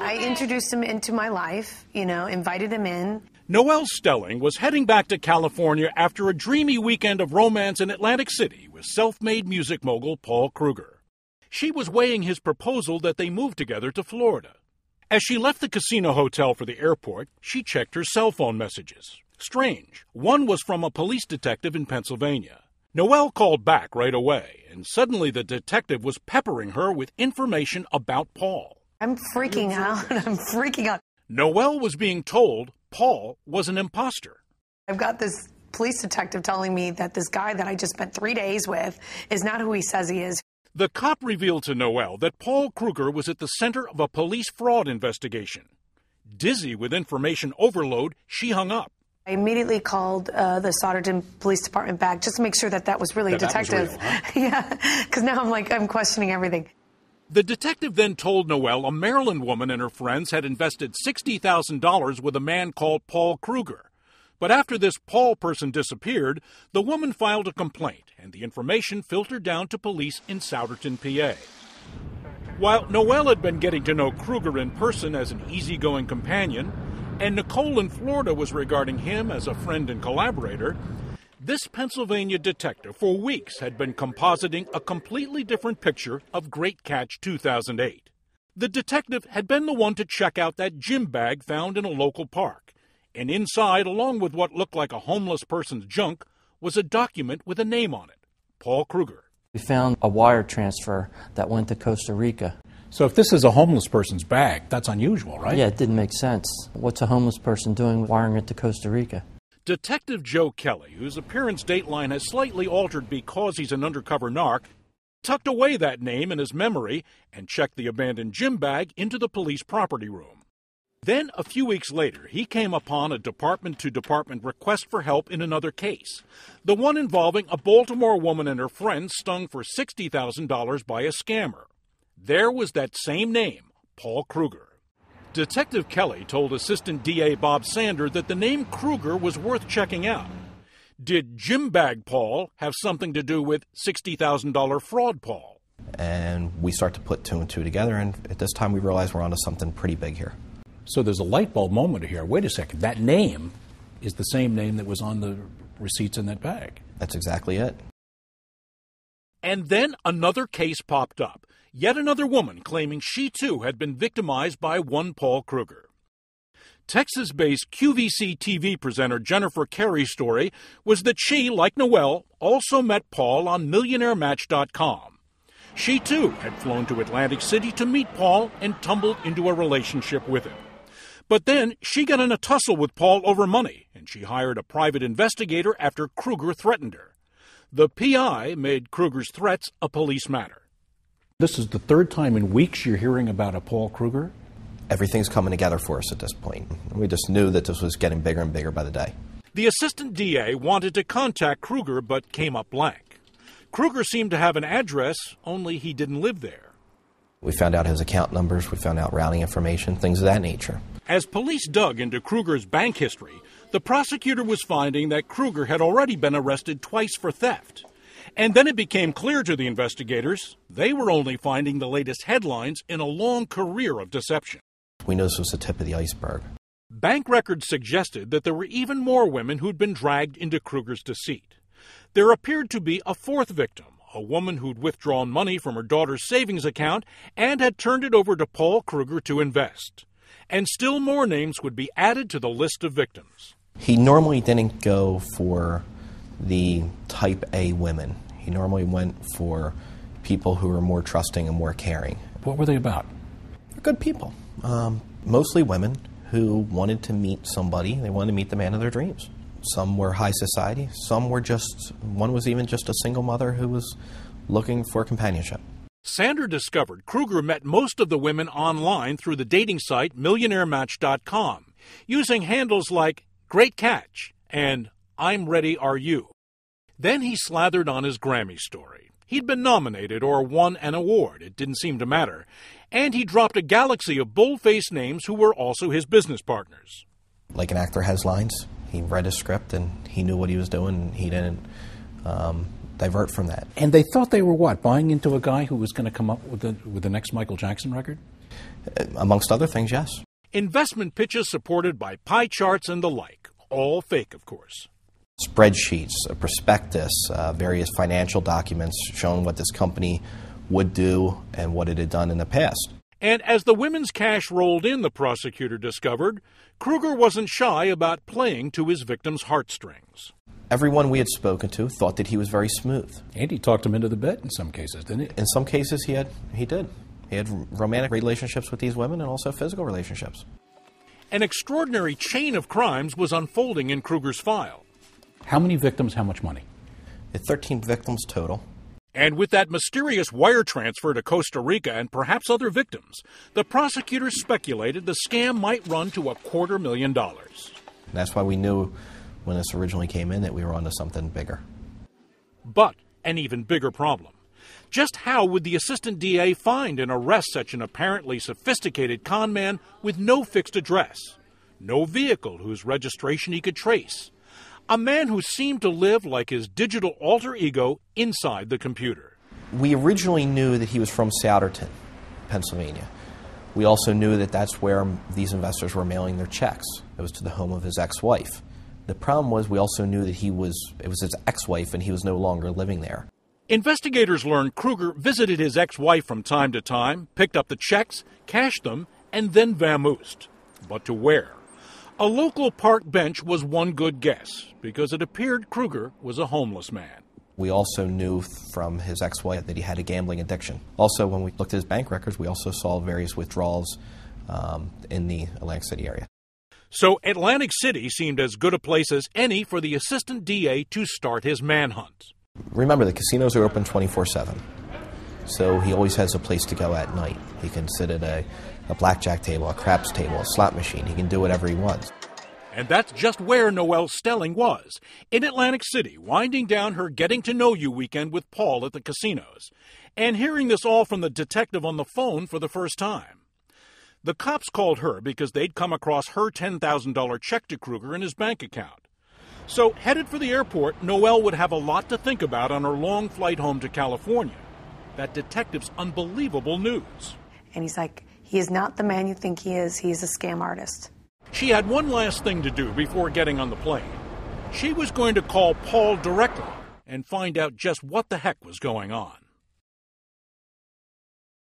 I introduced him into my life, invited him in. Noelle Stelling was heading back to California after a dreamy weekend of romance in Atlantic City with self-made music mogul Paul Kruger. She was weighing his proposal that they move together to Florida. As she left the casino hotel for the airport, she checked her cell phone messages. Strange. One was from a police detective in Pennsylvania. Noelle called back right away, and suddenly the detective was peppering her with information about Paul. I'm freaking out. Noelle was being told Paul was an imposter. I've got this police detective telling me that this guy that I just spent 3 days with is not who he says he is. The cop revealed to Noelle that Paul Kruger was at the center of a police fraud investigation. Dizzy with information overload, she hung up. I immediately called the Souderton Police Department back just to make sure that was really a detective. That was real, huh? Yeah, because now I'm questioning everything. The detective then told Noelle a Maryland woman and her friends had invested $60,000 with a man called Paul Kruger. But after this Paul person disappeared, the woman filed a complaint, and the information filtered down to police in Souderton, PA. While Noelle had been getting to know Kruger in person as an easygoing companion, and Nicole in Florida was regarding him as a friend and collaborator, this Pennsylvania detective for weeks had been compositing a completely different picture of Great Catch 2008. The detective had been the one to check out that gym bag found in a local park, and inside, along with what looked like a homeless person's junk, was a document with a name on it, Paul Kruger. We found a wire transfer that went to Costa Rica. So if this is a homeless person's bag, that's unusual, right? Yeah, it didn't make sense. What's a homeless person doing wiring it to Costa Rica? Detective Joe Kelly, whose appearance dateline has slightly altered because he's an undercover narc, tucked away that name in his memory and checked the abandoned gym bag into the police property room. Then, a few weeks later, he came upon a department-to-department request for help in another case, the one involving a Baltimore woman and her friend stung for $60,000 by a scammer. There was that same name, Paul Kruger. Detective Kelly told Assistant DA Bob Sander that the name Kruger was worth checking out. Did Gym Bag Paul have something to do with $60,000 fraud Paul? And we start to put two and two together, and at this time we realize we're onto something pretty big here. So there's a light bulb moment here. Wait a second, that name is the same name that was on the receipts in that bag. That's exactly it. And then another case popped up. Yet another woman claiming she too had been victimized by one Paul Kruger. Texas-based QVC TV presenter Jennifer Carey's story was that she, like Noelle, also met Paul on MillionaireMatch.com. She too had flown to Atlantic City to meet Paul and tumbled into a relationship with him. But then she got in a tussle with Paul over money, and she hired a private investigator after Kruger threatened her. The PI made Kruger's threats a police matter. This is the third time in weeks you're hearing about a Paul Kruger? Everything's coming together for us at this point. We just knew that this was getting bigger and bigger by the day. The assistant DA wanted to contact Kruger but came up blank. Kruger seemed to have an address, only he didn't live there. We found out his account numbers, we found out routing information, things of that nature. As police dug into Kruger's bank history, the prosecutor was finding that Kruger had already been arrested twice for theft. And then it became clear to the investigators they were only finding the latest headlines in a long career of deception. We knew this was the tip of the iceberg. Bank records suggested that there were even more women who'd been dragged into Kruger's deceit. There appeared to be a fourth victim, a woman who'd withdrawn money from her daughter's savings account and had turned it over to Paul Kruger to invest. And still more names would be added to the list of victims. He normally didn't go for the type A women. He normally went for people who were more trusting and more caring. What were they about? They're good people. Mostly women who wanted to meet somebody. They wanted to meet the man of their dreams. Some were high society. Some were one was even just a single mother who was looking for companionship. Sander discovered Kruger met most of the women online through the dating site MillionaireMatch.com, using handles like Great Catch and I'm Ready, Are You? Then he slathered on his Grammy story. He'd been nominated or won an award, it didn't seem to matter, and he dropped a galaxy of bold-faced names who were also his business partners. Like an actor has lines, he read his script and he knew what he was doing, and he didn't divert from that. And they thought they were what? Buying into a guy who was going to come up with the next Michael Jackson record? Amongst other things, yes. Investment pitches supported by pie charts and the like. All fake, of course. Spreadsheets, a prospectus, various financial documents showing what this company would do and what it had done in the past. And as the women's cash rolled in, the prosecutor discovered, Kruger wasn't shy about playing to his victims' heartstrings. Everyone we had spoken to thought that he was very smooth. And he talked him into the bed in some cases, didn't he? In some cases, he did. He had romantic relationships with these women and also physical relationships. An extraordinary chain of crimes was unfolding in Kruger's file. How many victims, how much money? 13 victims total. And with that mysterious wire transfer to Costa Rica and perhaps other victims, the prosecutors speculated the scam might run to $250,000. And that's why we knew when this originally came in that we were onto something bigger. But an even bigger problem. Just how would the assistant DA find and arrest such an apparently sophisticated con man with no fixed address, no vehicle whose registration he could trace, a man who seemed to live like his digital alter ego inside the computer? We originally knew that he was from Souderton, Pennsylvania. We also knew that that's where these investors were mailing their checks. It was to the home of his ex-wife. The problem was we also knew that it was his ex-wife and he was no longer living there. Investigators learned Kruger visited his ex-wife from time to time, picked up the checks, cashed them, and then vamoosed. But to where? A local park bench was one good guess, because it appeared Kruger was a homeless man. We also knew from his ex-wife that he had a gambling addiction. Also, when we looked at his bank records, we also saw various withdrawals in the Atlantic City area. So Atlantic City seemed as good a place as any for the assistant DA to start his manhunt. Remember, the casinos are open 24/7, so he always has a place to go at night. He can sit at a blackjack table, a craps table, a slot machine. He can do whatever he wants. And that's just where Noelle Stelling was, in Atlantic City, winding down her getting-to-know-you weekend with Paul at the casinos, and hearing this all from the detective on the phone for the first time. The cops called her because they'd come across her $10,000 check to Kruger in his bank account. So, headed for the airport, Noelle would have a lot to think about on her long flight home to California. That detective's unbelievable news. And he's like, he is not the man you think he is. He is a scam artist. She had one last thing to do before getting on the plane. She was going to call Paul directly and find out just what the heck was going on.